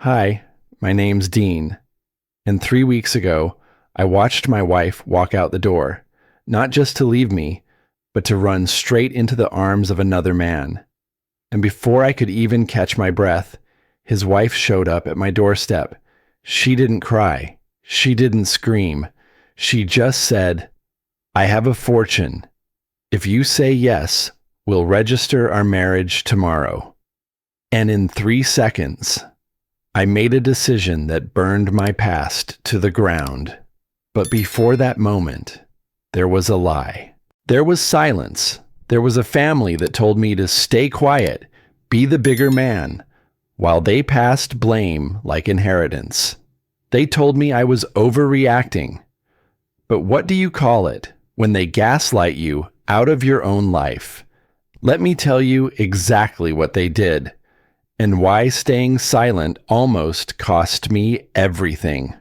Hi, my name's Dean, and 3 weeks ago, I watched my wife walk out the door, not just to leave me, but to run straight into the arms of another man. And before I could even catch my breath, his wife showed up at my doorstep. She didn't cry. She didn't scream. She just said, "I have a fortune. If you say yes, we'll register our marriage tomorrow." And in 3 seconds, I made a decision that burned my past to the ground. But before that moment, there was a lie. There was silence. There was a family that told me to stay quiet, be the bigger man, while they passed blame like inheritance. They told me I was overreacting. But what do you call it when they gaslight you out of your own life? Let me tell you exactly what they did, and why staying silent almost cost me everything.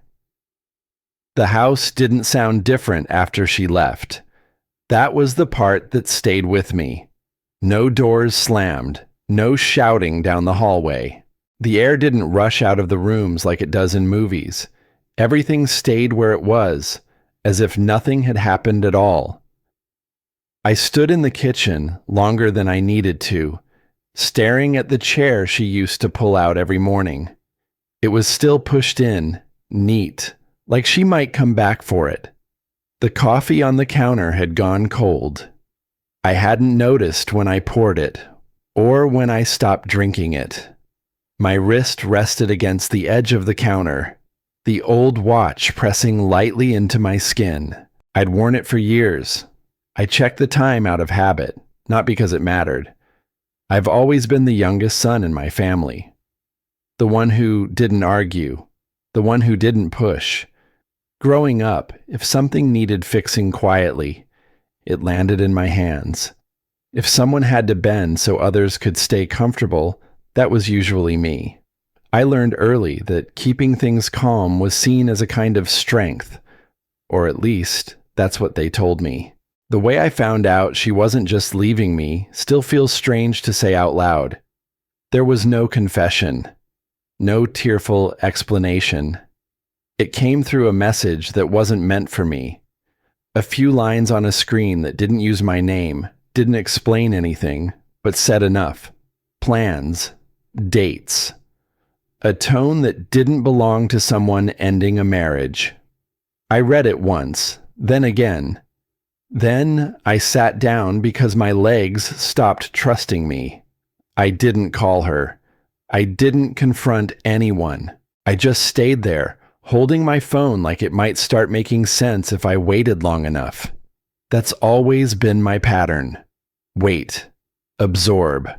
The house didn't sound different after she left. That was the part that stayed with me. No doors slammed, no shouting down the hallway. The air didn't rush out of the rooms like it does in movies. Everything stayed where it was, as if nothing had happened at all. I stood in the kitchen longer than I needed to, staring at the chair she used to pull out every morning. It was still pushed in, neat, like she might come back for it. The coffee on the counter had gone cold. I hadn't noticed when I poured it, or when I stopped drinking it. My wrist rested against the edge of the counter, the old watch pressing lightly into my skin. I'd worn it for years. I checked the time out of habit, not because it mattered. I've always been the youngest son in my family. The one who didn't argue. The one who didn't push. Growing up, if something needed fixing quietly, it landed in my hands. If someone had to bend so others could stay comfortable, that was usually me. I learned early that keeping things calm was seen as a kind of strength, or at least, that's what they told me. The way I found out she wasn't just leaving me still feels strange to say out loud. There was no confession, no tearful explanation. It came through a message that wasn't meant for me. A few lines on a screen that didn't use my name, didn't explain anything, but said enough. Plans, dates. A tone that didn't belong to someone ending a marriage. I read it once, then again. Then I sat down because my legs stopped trusting me. I didn't call her. I didn't confront anyone. I just stayed there, holding my phone like it might start making sense if I waited long enough. That's always been my pattern. Wait. Absorb.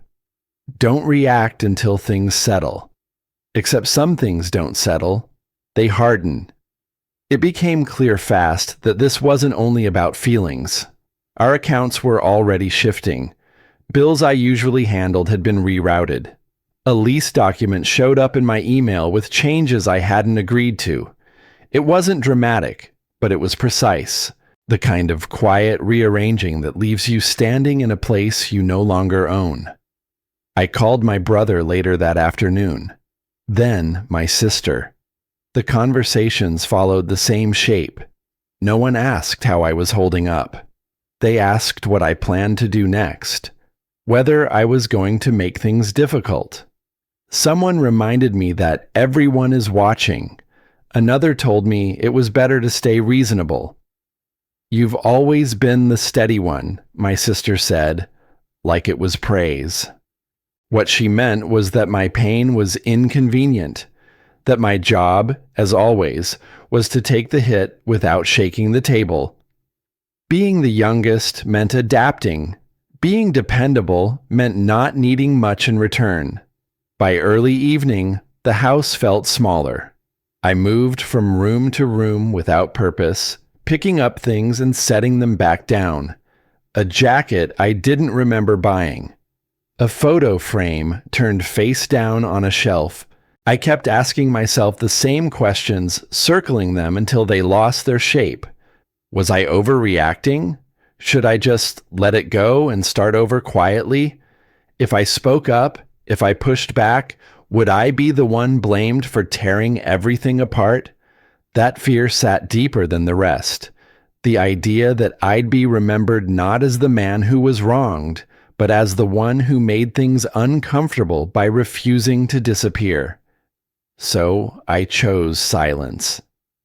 Don't react until things settle. Except some things don't settle. They harden. It became clear fast that this wasn't only about feelings. Our accounts were already shifting. Bills I usually handled had been rerouted. A lease document showed up in my email with changes I hadn't agreed to. It wasn't dramatic, but it was precise. The kind of quiet rearranging that leaves you standing in a place you no longer own. I called my brother later that afternoon. Then my sister. The conversations followed the same shape. No one asked how I was holding up. They asked what I planned to do next, whether I was going to make things difficult. Someone reminded me that everyone is watching. Another told me it was better to stay reasonable. "You've always been the steady one," my sister said, like it was praise. What she meant was that my pain was inconvenient, that my job, as always, was to take the hit without shaking the table. Being the youngest meant adapting. Being dependable meant not needing much in return. By early evening, the house felt smaller. I moved from room to room without purpose, picking up things and setting them back down. A jacket I didn't remember buying. A photo frame turned face down on a shelf. I kept asking myself the same questions, circling them until they lost their shape. Was I overreacting? Should I just let it go and start over quietly? If I spoke up, if I pushed back, Would I be the one blamed for tearing everything apart? That fear sat deeper than the rest. The idea that I'd be remembered not as the man who was wronged, but as the one who made things uncomfortable by refusing to disappear. So I chose silence.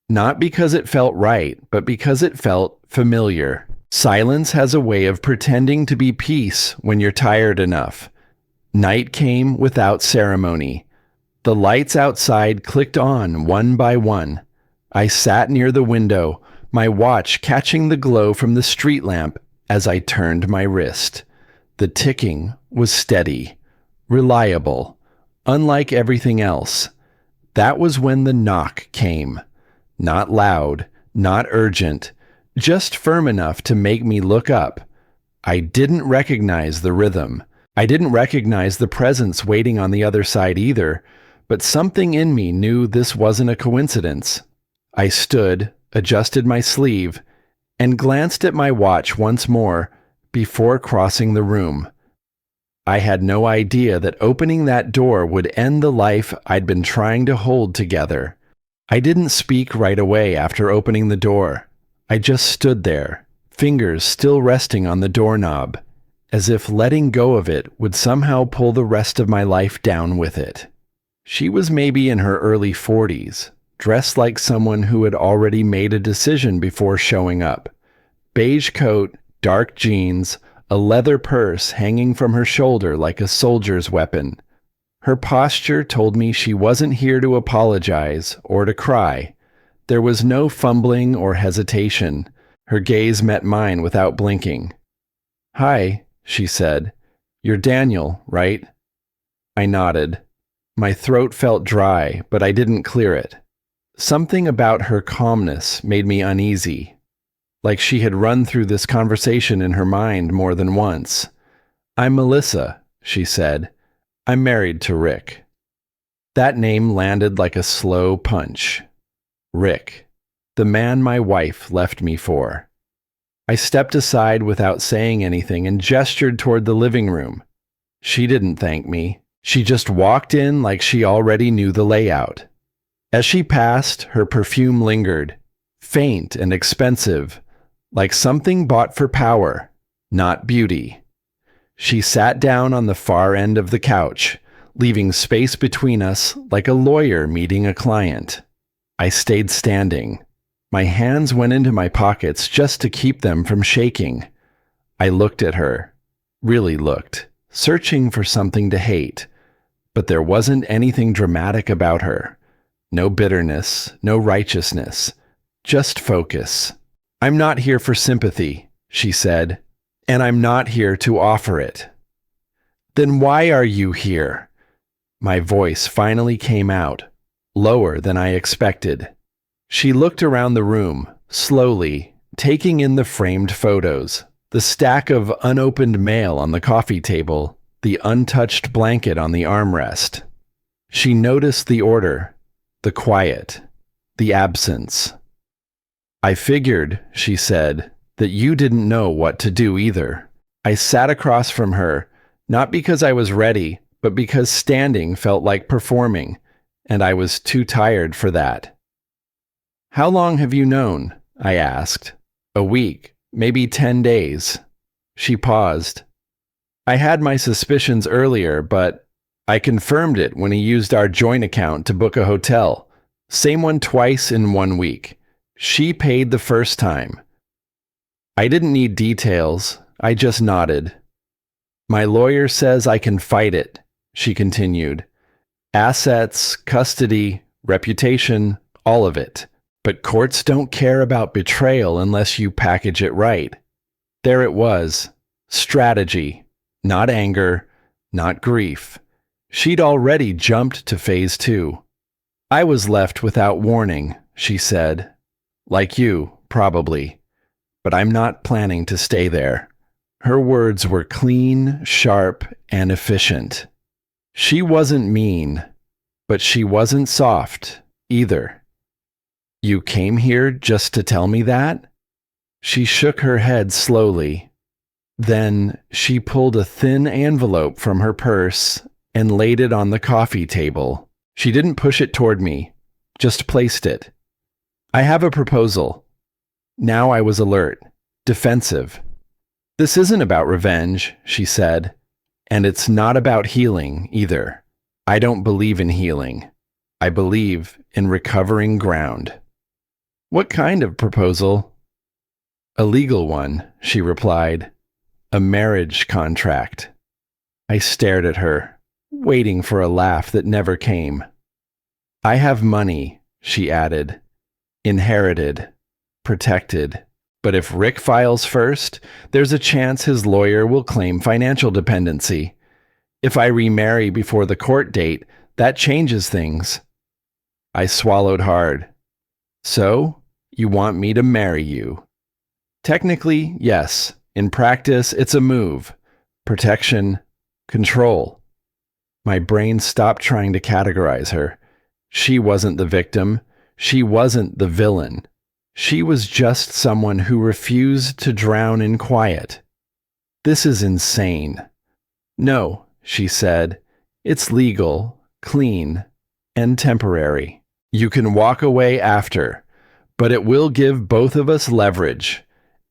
Not because it felt right, but because it felt familiar. Silence has a way of pretending to be peace when you're tired enough. Night came without ceremony. The lights outside clicked on one by one. I sat near the window, my watch catching the glow from the street lamp as I turned my wrist. The ticking was steady, reliable, unlike everything else. That was when the knock came. Not loud, not urgent, just firm enough to make me look up. I didn't recognize the rhythm. I didn't recognize the presence waiting on the other side either, but something in me knew this wasn't a coincidence. I stood, adjusted my sleeve, and glanced at my watch once more before crossing the room. I had no idea that opening that door would end the life I'd been trying to hold together. I didn't speak right away after opening the door. I just stood there, fingers still resting on the doorknob, as if letting go of it would somehow pull the rest of my life down with it. She was maybe in her early 40s, dressed like someone who had already made a decision before showing up. Beige coat, dark jeans, a leather purse hanging from her shoulder like a soldier's weapon. Her posture told me she wasn't here to apologize or to cry. There was no fumbling or hesitation. Her gaze met mine without blinking. "Hi," she said. "You're Daniel, right?" I nodded. My throat felt dry, but I didn't clear it. Something about her calmness made me uneasy, like she had run through this conversation in her mind more than once. "I'm Melissa," she said. "I'm married to Rick." That name landed like a slow punch. Rick, the man my wife left me for. I stepped aside without saying anything and gestured toward the living room. She didn't thank me. She just walked in like she already knew the layout. As she passed, her perfume lingered, faint and expensive, like something bought for power, not beauty. She sat down on the far end of the couch, leaving space between us like a lawyer meeting a client. I stayed standing. My hands went into my pockets just to keep them from shaking. I looked at her, really looked, searching for something to hate. But there wasn't anything dramatic about her. No bitterness, no righteousness, just focus. "I'm not here for sympathy," she said, "and I'm not here to offer it." "Then why are you here?" My voice finally came out, lower than I expected. She looked around the room, slowly, taking in the framed photos, the stack of unopened mail on the coffee table, the untouched blanket on the armrest. She noticed the order, the quiet, the absence. "I figured," she said, "that you didn't know what to do either." I sat across from her, not because I was ready, but because standing felt like performing, and I was too tired for that. "How long have you known?" I asked. "A week, maybe 10 days. She paused. "I had my suspicions earlier, but I confirmed it when he used our joint account to book a hotel. Same one twice in 1 week. She paid the first time." I didn't need details. I just nodded. "My lawyer says I can fight it," she continued. "Assets, custody, reputation, all of it. But courts don't care about betrayal unless you package it right." There it was. Strategy. Not anger. Not grief. She'd already jumped to phase 2. "I was left without warning," she said. "Like you, probably. But I'm not planning to stay there." Her words were clean, sharp, and efficient. She wasn't mean, but she wasn't soft either. "You came here just to tell me that?" She shook her head slowly. Then she pulled a thin envelope from her purse and laid it on the coffee table. She didn't push it toward me, just placed it. I have a proposal. Now I was alert, defensive. This isn't about revenge, she said, and it's not about healing either. I don't believe in healing. I believe in recovering ground. What kind of proposal? A legal one, she replied. A marriage contract. I stared at her, waiting for a laugh that never came. I have money, she added. Inherited. Protected. But if Rick files first, there's a chance his lawyer will claim financial dependency. If I remarry before the court date, that changes things. I swallowed hard. So, you want me to marry you? Technically, yes. In practice, it's a move. Protection. Control. My brain stopped trying to categorize her. She wasn't the victim. She wasn't the villain. She was just someone who refused to drown in quiet. This is insane. No, she said. It's legal, clean, and temporary. You can walk away after, but it will give both of us leverage.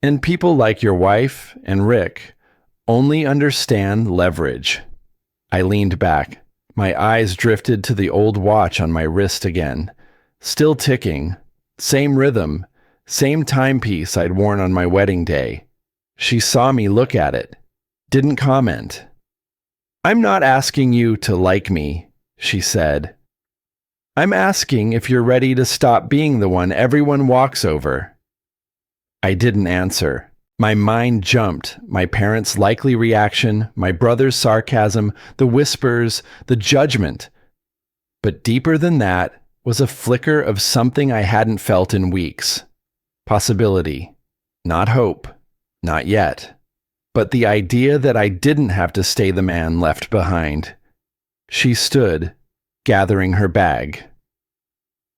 And people like your wife and Rick only understand leverage. I leaned back. My eyes drifted to the old watch on my wrist again. Still ticking. Same rhythm. Same timepiece I'd worn on my wedding day. She saw me look at it. Didn't comment. I'm not asking you to like me, she said. I'm asking if you're ready to stop being the one everyone walks over. I didn't answer. My mind jumped. My parents' likely reaction, my brother's sarcasm, the whispers, the judgment. But deeper than that was a flicker of something I hadn't felt in weeks. Possibility. Not hope. Not yet. But the idea that I didn't have to stay the man left behind. She stood, gathering her bag.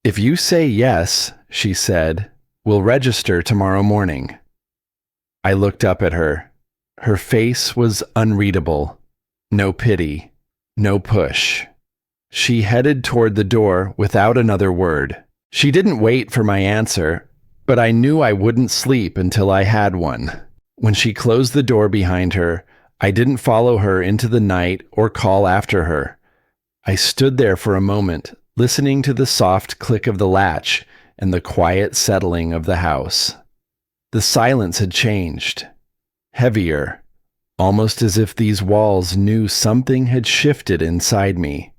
If you say yes, she said, we'll register tomorrow morning. I looked up at her. Her face was unreadable. No pity. No push. She headed toward the door without another word. She didn't wait for my answer, but I knew I wouldn't sleep until I had one. When she closed the door behind her, I didn't follow her into the night or call after her. I stood there for a moment, listening to the soft click of the latch and the quiet settling of the house. The silence had changed. Heavier, almost as if these walls knew something had shifted inside me.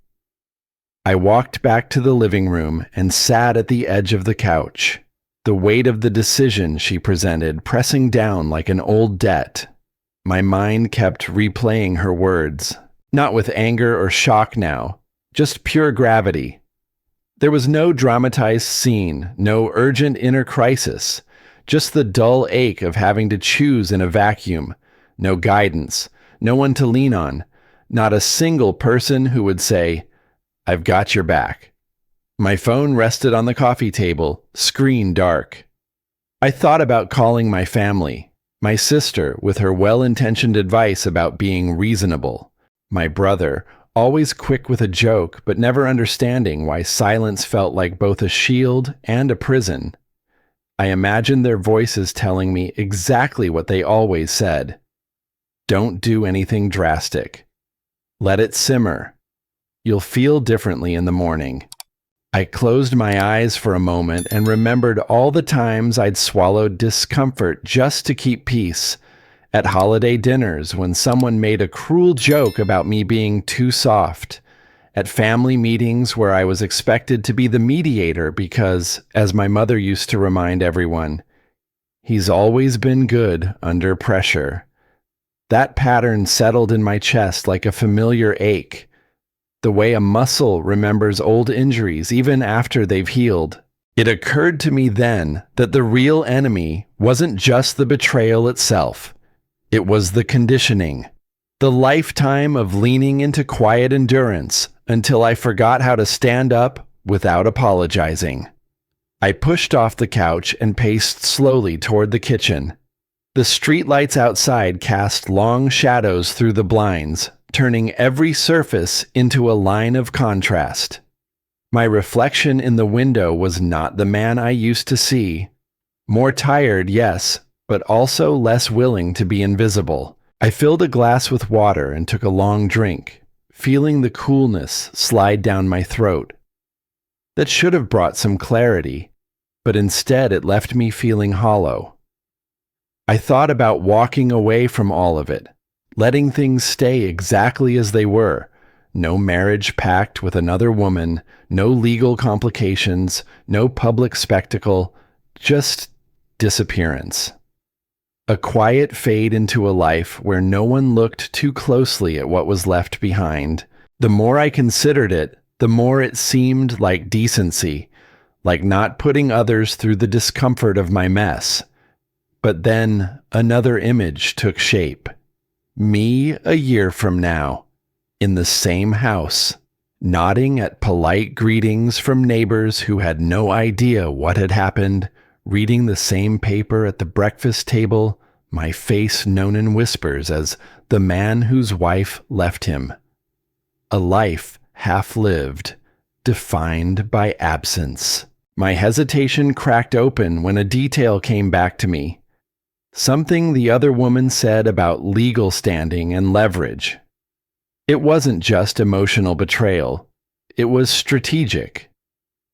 I walked back to the living room and sat at the edge of the couch. The weight of the decision she presented pressing down like an old debt. My mind kept replaying her words, not with anger or shock now, just pure gravity. There was no dramatized scene, no urgent inner crisis, just the dull ache of having to choose in a vacuum, no guidance, no one to lean on, not a single person who would say, "I've got your back." My phone rested on the coffee table, screen dark. I thought about calling my family, my sister with her well-intentioned advice about being reasonable, my brother, always quick with a joke but never understanding why silence felt like both a shield and a prison. I imagined their voices telling me exactly what they always said. Don't do anything drastic. Let it simmer. You'll feel differently in the morning. I closed my eyes for a moment and remembered all the times I'd swallowed discomfort just to keep peace. At holiday dinners when someone made a cruel joke about me being too soft. At family meetings where I was expected to be the mediator because, as my mother used to remind everyone, he's always been good under pressure. That pattern settled in my chest like a familiar ache. The way a muscle remembers old injuries even after they've healed. It occurred to me then that the real enemy wasn't just the betrayal itself. It was the conditioning. The lifetime of leaning into quiet endurance until I forgot how to stand up without apologizing. I pushed off the couch and paced slowly toward the kitchen. The streetlights outside cast long shadows through the blinds, turning every surface into a line of contrast. My reflection in the window was not the man I used to see. More tired, yes, but also less willing to be invisible. I filled a glass with water and took a long drink, feeling the coolness slide down my throat. That should have brought some clarity, but instead it left me feeling hollow. I thought about walking away from all of it, letting things stay exactly as they were. No marriage pact with another woman, no legal complications, no public spectacle, just disappearance. A quiet fade into a life where no one looked too closely at what was left behind. The more I considered it, the more it seemed like decency, like not putting others through the discomfort of my mess. But then another image took shape. Me a year from now, in the same house, nodding at polite greetings from neighbors who had no idea what had happened, reading the same paper at the breakfast table, my face known in whispers as the man whose wife left him. A life half-lived, defined by absence. My hesitation cracked open when a detail came back to me. Something the other woman said about legal standing and leverage. It wasn't just emotional betrayal. It was strategic.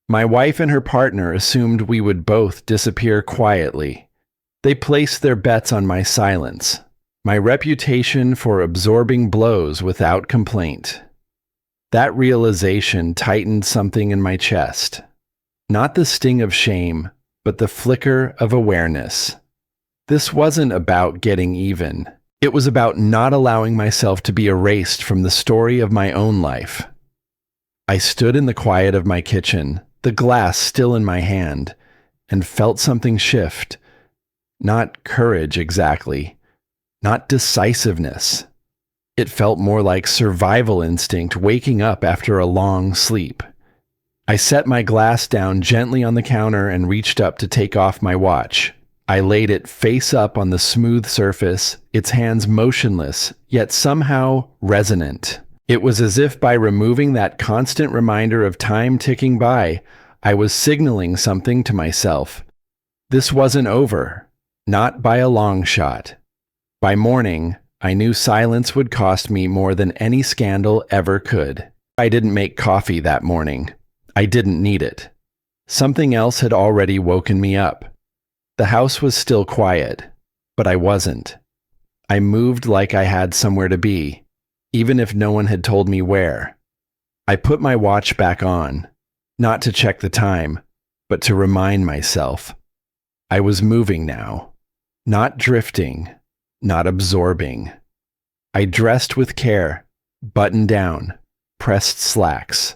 My wife and her partner assumed we would both disappear quietly. They placed their bets on my silence, my reputation for absorbing blows without complaint. That realization tightened something in my chest. Not the sting of shame, but the flicker of awareness. This wasn't about getting even. It was about not allowing myself to be erased from the story of my own life. I stood in the quiet of my kitchen, the glass still in my hand, and felt something shift. Not courage exactly, not decisiveness. It felt more like survival instinct waking up after a long sleep. I set my glass down gently on the counter and reached up to take off my watch. I laid it face up on the smooth surface, its hands motionless, yet somehow resonant. It was as if by removing that constant reminder of time ticking by, I was signaling something to myself. This wasn't over, not by a long shot. By morning, I knew silence would cost me more than any scandal ever could. I didn't make coffee that morning. I didn't need it. Something else had already woken me up. The house was still quiet, but I wasn't. I moved like I had somewhere to be, even if no one had told me where. I put my watch back on, not to check the time, but to remind myself. I was moving now, not drifting, not absorbing. I dressed with care, buttoned down, pressed slacks,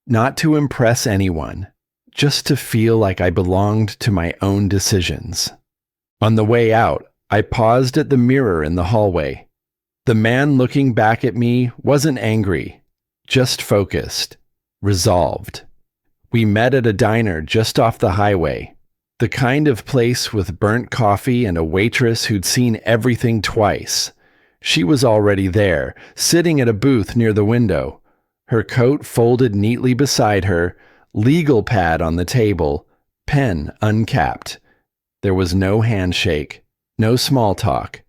not to impress anyone, just to feel like I belonged to my own decisions. On the way out, I paused at the mirror in the hallway. The man looking back at me wasn't angry, just focused, resolved. We met at a diner just off the highway, the kind of place with burnt coffee and a waitress who'd seen everything twice. She was already there, sitting at a booth near the window, her coat folded neatly beside her, legal pad on the table, pen uncapped. There was no handshake, no small talk.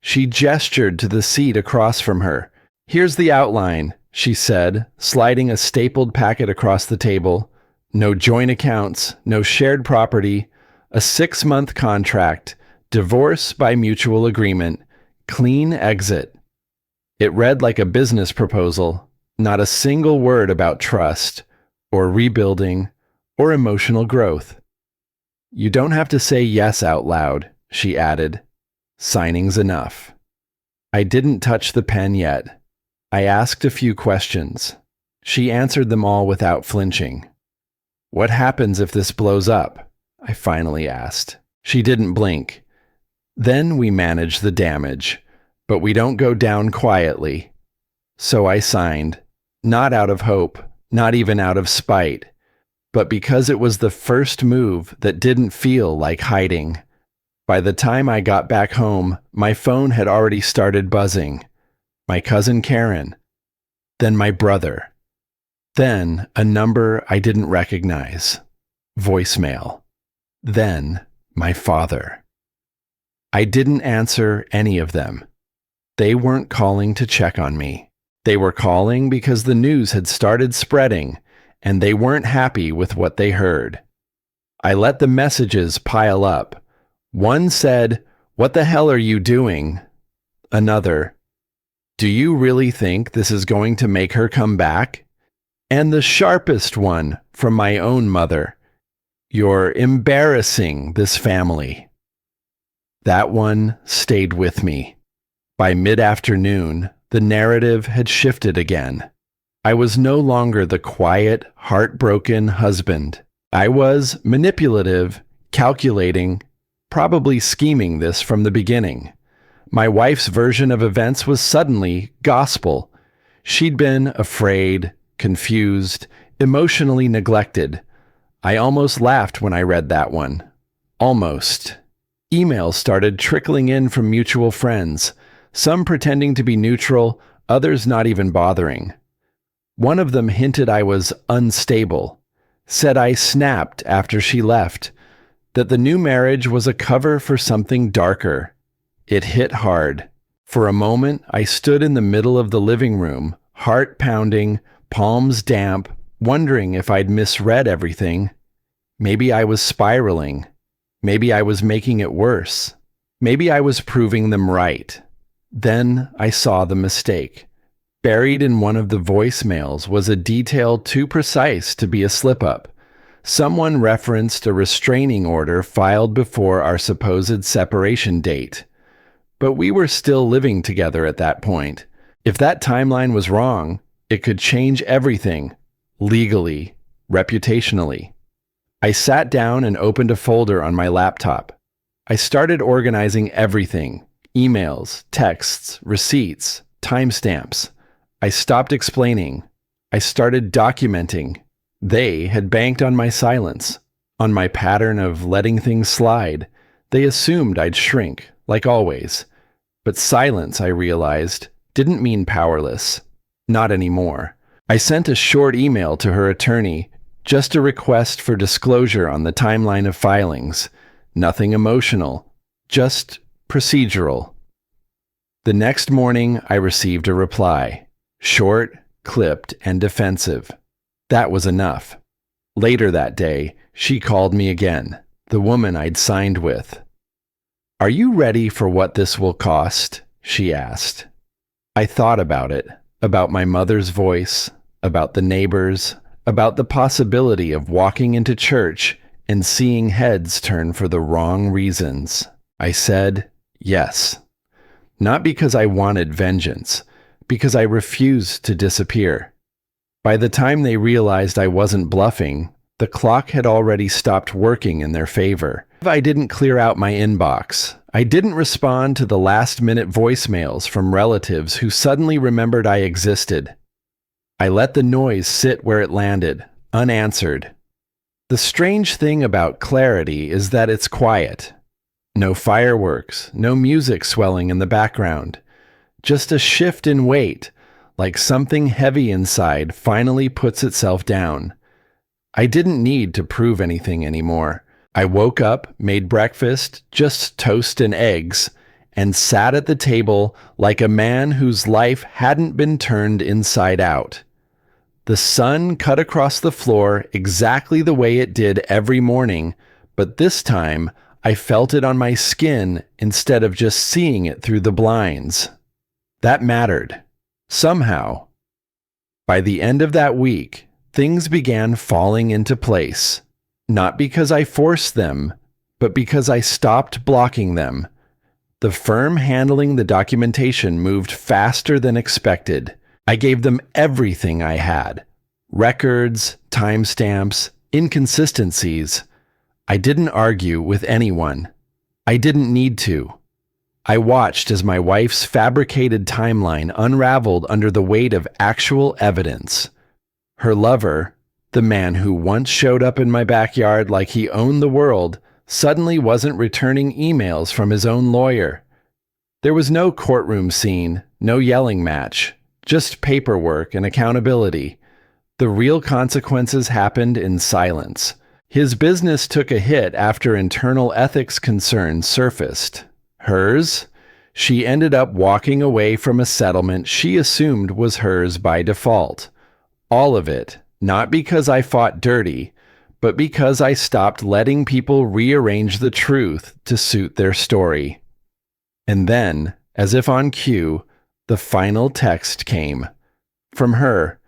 She gestured to the seat across from her. "Here's the outline," she said, sliding a stapled packet across the table. No joint accounts, no shared property, a 6-month contract, divorce by mutual agreement, clean exit. It read like a business proposal, not a single word about trust, or rebuilding, or emotional growth. "You don't have to say yes out loud," she added. "Signing's enough." I didn't touch the pen yet. I asked a few questions. She answered them all without flinching. "What happens if this blows up?" I finally asked. She didn't blink. "Then we manage the damage, but we don't go down quietly." So I signed, not out of hope, not even out of spite, but because it was the first move that didn't feel like hiding. By the time I got back home, my phone had already started buzzing. my cousin Karen, then my brother, then a number I didn't recognize, voicemail, then my father. I didn't answer any of them. They weren't calling to check on me. They were calling because the news had started spreading, and they weren't happy with what they heard. I let the messages pile up. One said, "What the hell are you doing?" Another, "Do you really think this is going to make her come back?" And the sharpest one from my own mother, "You're embarrassing this family." That one stayed with me. By mid-afternoon, the narrative had shifted again. I was no longer the quiet, heartbroken husband. I was manipulative, calculating, probably scheming this from the beginning. My wife's version of events was suddenly gospel. She'd been afraid, confused, emotionally neglected. I almost laughed when I read that one. Almost. Emails started trickling in from mutual friends, some pretending to be neutral, others not even bothering. One of them hinted I was unstable, said I snapped after she left, that the new marriage was a cover for something darker. It hit hard. For a moment, I stood in the middle of the living room, heart pounding, palms damp, wondering if I'd misread everything. Maybe I was spiraling. Maybe I was making it worse. Maybe I was proving them right. Then I saw the mistake. Buried in one of the voicemails was a detail too precise to be a slip-up. Someone referenced a restraining order filed before our supposed separation date. But we were still living together at that point. If that timeline was wrong, it could change everything, legally, reputationally. I sat down and opened a folder on my laptop. I started organizing everything: emails, texts, receipts, timestamps. I stopped explaining. I started documenting. They had banked on my silence, on my pattern of letting things slide. They assumed I'd shrink, like always. But silence, I realized, didn't mean powerless. Not anymore. I sent a short email to her attorney, just a request for disclosure on the timeline of filings. Nothing emotional, just procedural. The next morning, I received a reply. Short, clipped, and defensive. That was enough. Later that day, she called me again, the woman I'd signed with. "Are you ready for what this will cost?" she asked. I thought about it, about my mother's voice, about the neighbors, about the possibility of walking into church and seeing heads turn for the wrong reasons. I said yes. Not because I wanted vengeance, because I refused to disappear. By the time they realized I wasn't bluffing, the clock had already stopped working in their favor. I didn't clear out my inbox. I didn't respond to the last-minute voicemails from relatives who suddenly remembered I existed. I let the noise sit where it landed, unanswered. The strange thing about clarity is that it's quiet. No fireworks, no music swelling in the background. Just a shift in weight, like something heavy inside finally puts itself down. I didn't need to prove anything anymore. I woke up, made breakfast, just toast and eggs, and sat at the table like a man whose life hadn't been turned inside out. The sun cut across the floor exactly the way it did every morning, but this time I felt it on my skin instead of just seeing it through the blinds. That mattered. Somehow. By the end of that week, things began falling into place. Not because I forced them, but because I stopped blocking them. The firm handling the documentation moved faster than expected. I gave them everything I had. Records, timestamps, inconsistencies. I didn't argue with anyone. I didn't need to. I watched as my wife's fabricated timeline unraveled under the weight of actual evidence. Her lover, the man who once showed up in my backyard like he owned the world, suddenly wasn't returning emails from his own lawyer. There was no courtroom scene, no yelling match, just paperwork and accountability. The real consequences happened in silence. His business took a hit after internal ethics concerns surfaced. Hers? She ended up walking away from a settlement she assumed was hers by default. All of it, not because I fought dirty, but because I stopped letting people rearrange the truth to suit their story. And then, as if on cue, the final text came. From her,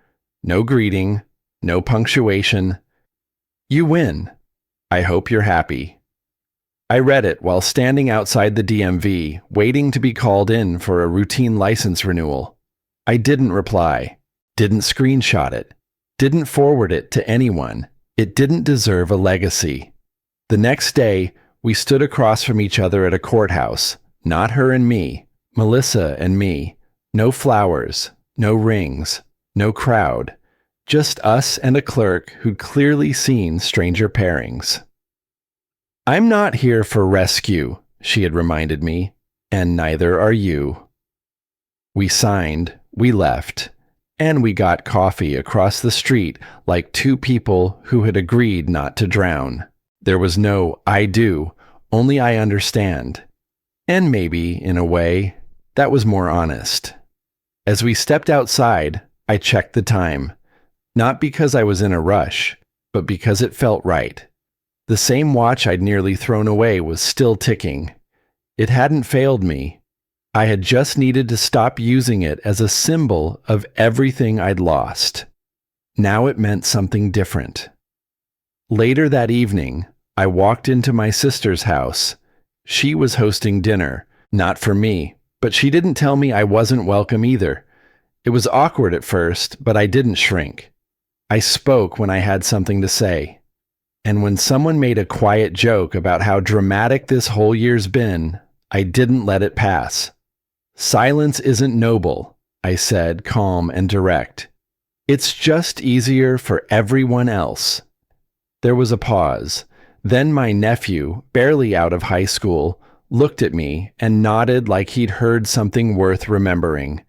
no greeting, no punctuation. You win. I hope you're happy. I read it while standing outside the DMV, waiting to be called in for a routine license renewal. I didn't reply, didn't screenshot it, didn't forward it to anyone. It didn't deserve a legacy. The next day, we stood across from each other at a courthouse. Not her and me, Melissa and me. No flowers, no rings, no crowd. Just us and a clerk who'd clearly seen stranger pairings. I'm not here for rescue, she had reminded me, and neither are you. We signed, we left, and we got coffee across the street like two people who had agreed not to drown. There was no I do, only I understand. And maybe, in a way, that was more honest. As we stepped outside, I checked the time. Not because I was in a rush, but because it felt right. The same watch I'd nearly thrown away was still ticking. It hadn't failed me. I had just needed to stop using it as a symbol of everything I'd lost. Now it meant something different. Later that evening, I walked into my sister's house. She was hosting dinner, not for me, but she didn't tell me I wasn't welcome either. It was awkward at first, but I didn't shrink. I spoke when I had something to say. And when someone made a quiet joke about how dramatic this whole year's been, I didn't let it pass. Silence isn't noble, I said, calm and direct. It's just easier for everyone else. There was a pause. Then my nephew, barely out of high school, looked at me and nodded like he'd heard something worth remembering.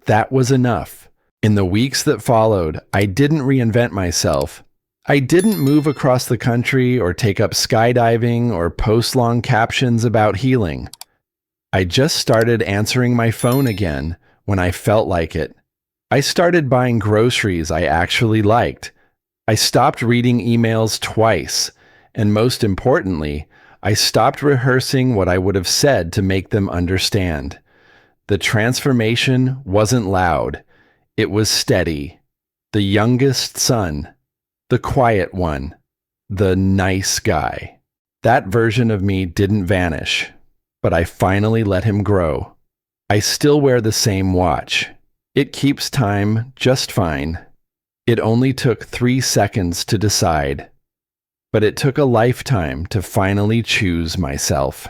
That was enough. In the weeks that followed, I didn't reinvent myself. I didn't move across the country or take up skydiving or post long captions about healing. I just started answering my phone again when I felt like it. I started buying groceries I actually liked. I stopped reading emails twice. And most importantly, I stopped rehearsing what I would have said to make them understand. The transformation wasn't loud. It was steady. The youngest son. The quiet one. The nice guy. That version of me didn't vanish, but I finally let him grow. I still wear the same watch. It keeps time just fine. It only took 3 seconds to decide. But it took a lifetime to finally choose myself.